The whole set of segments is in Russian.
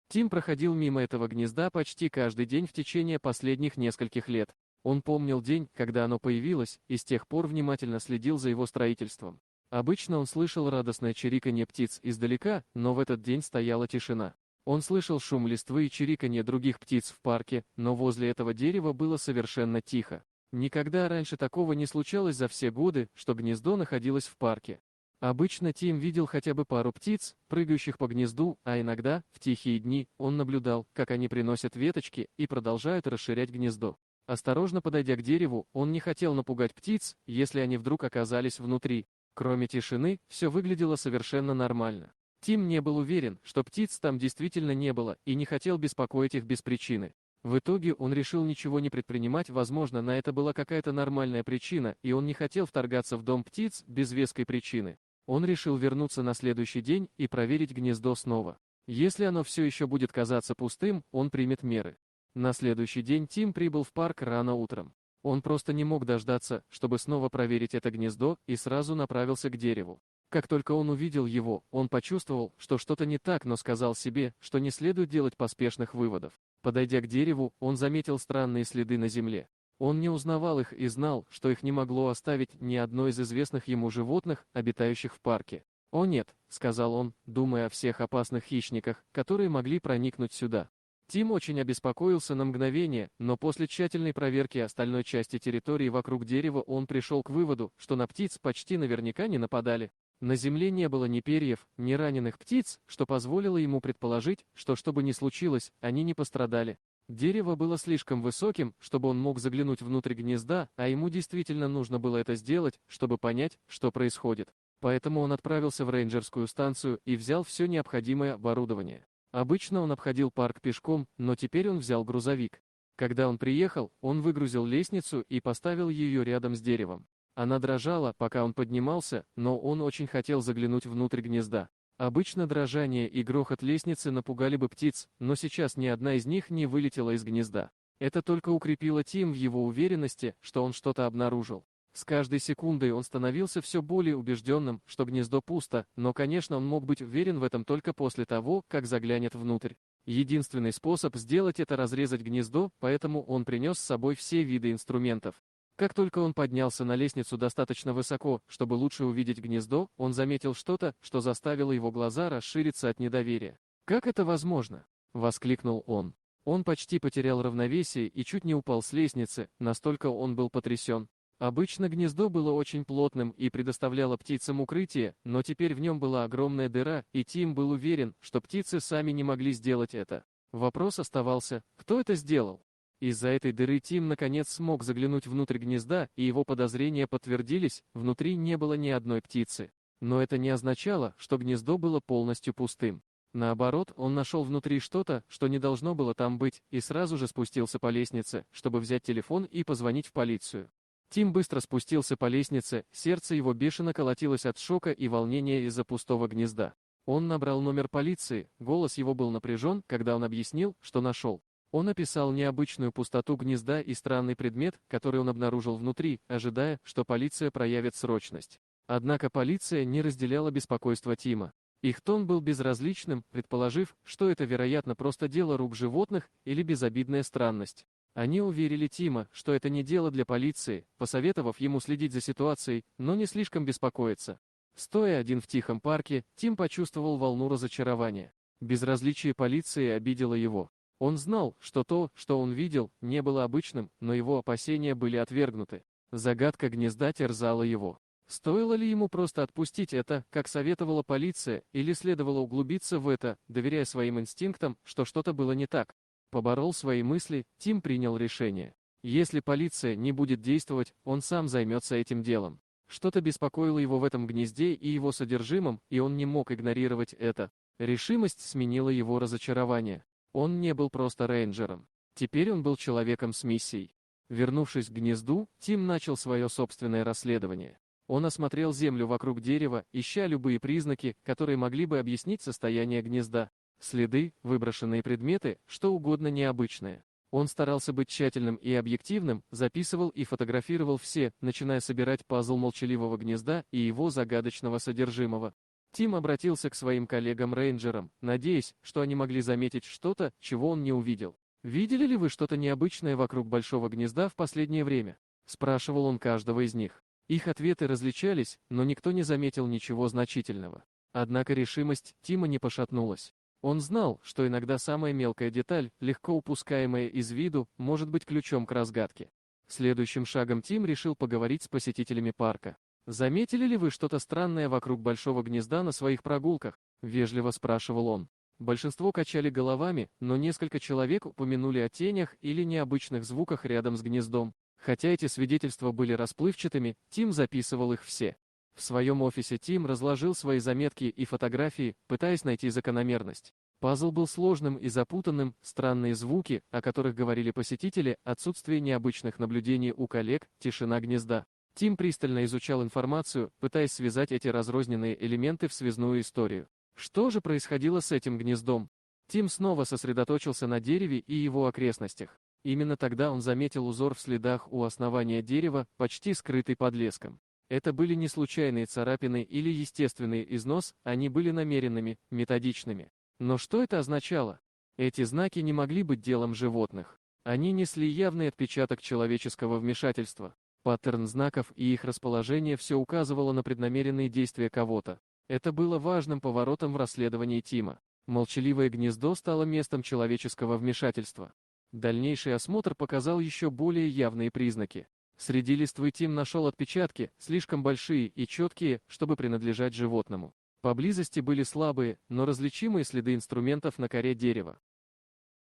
Тим проходил мимо этого гнезда почти каждый день в течение последних нескольких лет. Он помнил день, когда оно появилось, и с тех пор внимательно следил за его строительством. Обычно он слышал радостное чириканье птиц издалека, но в этот день стояла тишина. Он слышал шум листвы и чириканье других птиц в парке, но возле этого дерева было совершенно тихо. Никогда раньше такого не случалось за все годы, что гнездо находилось в парке. Обычно Тим видел хотя бы пару птиц, прыгающих по гнезду, а иногда, в тихие дни, он наблюдал, как они приносят веточки и продолжают расширять гнездо. Осторожно подойдя к дереву, он не хотел напугать птиц, если они вдруг оказались внутри. Кроме тишины, все выглядело совершенно нормально. Тим не был уверен, что птиц там действительно не было, и не хотел беспокоить их без причины. В итоге он решил ничего не предпринимать, возможно, на это была какая-то нормальная причина, и он не хотел вторгаться в дом птиц без веской причины. Он решил вернуться на следующий день и проверить гнездо снова. Если оно все еще будет казаться пустым, он примет меры. На следующий день Тим прибыл в парк рано утром. Он просто не мог дождаться, чтобы снова проверить это гнездо, и сразу направился к дереву. Как только он увидел его, он почувствовал, что что-то не так, но сказал себе, что не следует делать поспешных выводов. Подойдя к дереву, он заметил странные следы на земле. Он не узнавал их и знал, что их не могло оставить ни одно из известных ему животных, обитающих в парке. «О нет», — сказал он, думая о всех опасных хищниках, которые могли проникнуть сюда. Тим очень обеспокоился на мгновение, но после тщательной проверки остальной части территории вокруг дерева он пришел к выводу, что на птиц почти наверняка не нападали. На земле не было ни перьев, ни раненых птиц, что позволило ему предположить, что бы ни случилось, они не пострадали. Дерево было слишком высоким, чтобы он мог заглянуть внутрь гнезда, а ему действительно нужно было это сделать, чтобы понять, что происходит. Поэтому он отправился в рейнджерскую станцию и взял все необходимое оборудование. Обычно он обходил парк пешком, но теперь он взял грузовик. Когда он приехал, он выгрузил лестницу и поставил ее рядом с деревом. Она дрожала, пока он поднимался, но он очень хотел заглянуть внутрь гнезда. Обычно дрожание и грохот лестницы напугали бы птиц, но сейчас ни одна из них не вылетела из гнезда. Это только укрепило Тим в его уверенности, что он что-то обнаружил. С каждой секундой он становился все более убежденным, что гнездо пусто, но, конечно, он мог быть уверен в этом только после того, как заглянет внутрь. Единственный способ сделать это — разрезать гнездо, поэтому он принес с собой все виды инструментов. Как только он поднялся на лестницу достаточно высоко, чтобы лучше увидеть гнездо, он заметил что-то, что заставило его глаза расшириться от недоверия. «Как это возможно?» — воскликнул он. Он почти потерял равновесие и чуть не упал с лестницы, настолько он был потрясен. Обычно гнездо было очень плотным и предоставляло птицам укрытие, но теперь в нем была огромная дыра, и Тим был уверен, что птицы сами не могли сделать это. Вопрос оставался: кто это сделал? Из-за этой дыры Тим наконец смог заглянуть внутрь гнезда, и его подозрения подтвердились, внутри не было ни одной птицы. Но это не означало, что гнездо было полностью пустым. Наоборот, он нашел внутри что-то, что не должно было там быть, и сразу же спустился по лестнице, чтобы взять телефон и позвонить в полицию. Тим быстро спустился по лестнице, сердце его бешено колотилось от шока и волнения из-за пустого гнезда. Он набрал номер полиции, голос его был напряжен, когда он объяснил, что нашел. Он описал необычную пустоту гнезда и странный предмет, который он обнаружил внутри, ожидая, что полиция проявит срочность. Однако полиция не разделяла беспокойство Тима. Их тон был безразличным, предположив, что это, вероятно, просто дело рук животных или безобидная странность. Они уверили Тима, что это не дело для полиции, посоветовав ему следить за ситуацией, но не слишком беспокоиться. Стоя один в тихом парке, Тим почувствовал волну разочарования. Безразличие полиции обидело его. Он знал, что то, что он видел, не было обычным, но его опасения были отвергнуты. Загадка гнезда терзала его. Стоило ли ему просто отпустить это, как советовала полиция, или следовало углубиться в это, доверяя своим инстинктам, что что-то было не так? Поборол свои мысли, Тим принял решение. Если полиция не будет действовать, он сам займется этим делом. Что-то беспокоило его в этом гнезде и его содержимом, и он не мог игнорировать это. Решимость сменила его разочарование. Он не был просто рейнджером. Теперь он был человеком с миссией. Вернувшись к гнезду, Тим начал свое собственное расследование. Он осмотрел землю вокруг дерева, ища любые признаки, которые могли бы объяснить состояние гнезда. Следы, выброшенные предметы, что угодно необычное. Он старался быть тщательным и объективным, записывал и фотографировал все, начиная собирать пазл молчаливого гнезда и его загадочного содержимого. Тим обратился к своим коллегам-рейнджерам, надеясь, что они могли заметить что-то, чего он не увидел. «Видели ли вы что-то необычное вокруг большого гнезда в последнее время?» — спрашивал он каждого из них. Их ответы различались, но никто не заметил ничего значительного. Однако решимость Тима не пошатнулась. Он знал, что иногда самая мелкая деталь, легко упускаемая из виду, может быть ключом к разгадке. Следующим шагом Тим решил поговорить с посетителями парка. «Заметили ли вы что-то странное вокруг большого гнезда на своих прогулках?» — вежливо спрашивал он. Большинство качали головами, но несколько человек упомянули о тенях или необычных звуках рядом с гнездом. Хотя эти свидетельства были расплывчатыми, Тим записывал их все. В своем офисе Тим разложил свои заметки и фотографии, пытаясь найти закономерность. Пазл был сложным и запутанным, странные звуки, о которых говорили посетители, отсутствие необычных наблюдений у коллег, тишина гнезда. Тим пристально изучал информацию, пытаясь связать эти разрозненные элементы в связную историю. Что же происходило с этим гнездом? Тим снова сосредоточился на дереве и его окрестностях. Именно тогда он заметил узор в следах у основания дерева, почти скрытый под леском. Это были не случайные царапины или естественный износ, они были намеренными, методичными. Но что это означало? Эти знаки не могли быть делом животных. Они несли явный отпечаток человеческого вмешательства. Паттерн знаков и их расположение все указывало на преднамеренные действия кого-то. Это было важным поворотом в расследовании Тима. Молчаливое гнездо стало местом человеческого вмешательства. Дальнейший осмотр показал еще более явные признаки. Среди листвы Тим нашел отпечатки, слишком большие и четкие, чтобы принадлежать животному. Поблизости были слабые, но различимые следы инструментов на коре дерева.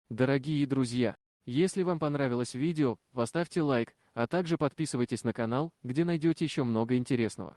Дорогие друзья, если вам понравилось видео, поставьте лайк, а также подписывайтесь на канал, где найдете еще много интересного.